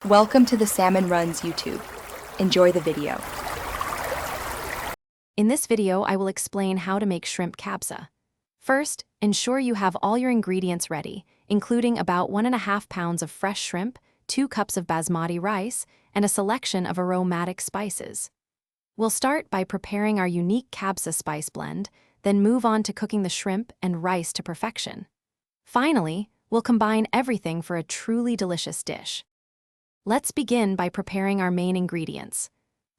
Welcome to the Salmon Runs YouTube. Enjoy the video. In this video, I will explain how to make shrimp kabsa. First, ensure you have all your ingredients ready, including about 1.5 pounds of fresh shrimp, 2 cups of basmati rice, and a selection of aromatic spices. We'll start by preparing our unique kabsa spice blend, then move on to cooking the shrimp and rice to perfection. Finally, we'll combine everything for a truly delicious dish. Let's begin by preparing our main ingredients.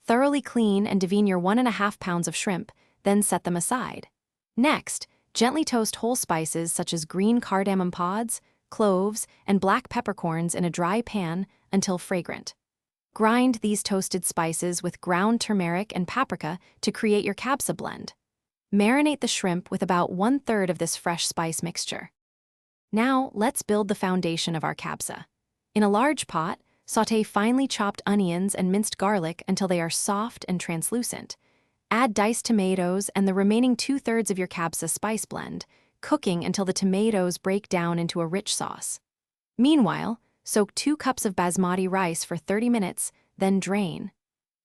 Thoroughly clean and devine your 1.5 pounds of shrimp, then set them aside. Next, gently toast whole spices such as green cardamom pods, cloves, and black peppercorns in a dry pan until fragrant. Grind these toasted spices with ground turmeric and paprika to create your kabsa blend. Marinate the shrimp with about 1/3 of this fresh spice mixture. Now, let's build the foundation of our kabsa. In a large pot, sauté finely chopped onions and minced garlic until they are soft and translucent. Add diced tomatoes and the remaining 2/3 of your kabsa spice blend, cooking until the tomatoes break down into a rich sauce. Meanwhile, soak 2 cups of basmati rice for 30 minutes, then drain.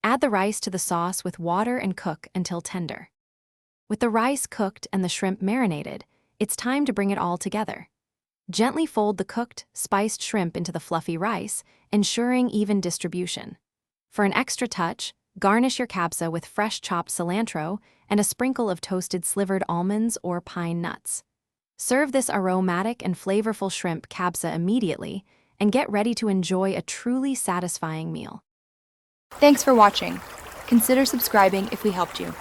Add the rice to the sauce with water and cook until tender. With the rice cooked and the shrimp marinated, it's time to bring it all together. Gently fold the cooked, spiced shrimp into the fluffy rice, ensuring even distribution. For an extra touch, garnish your kabsa with fresh chopped cilantro and a sprinkle of toasted slivered almonds or pine nuts. Serve this aromatic and flavorful shrimp kabsa immediately and get ready to enjoy a truly satisfying meal. Thanks for watching. Consider subscribing if we helped you.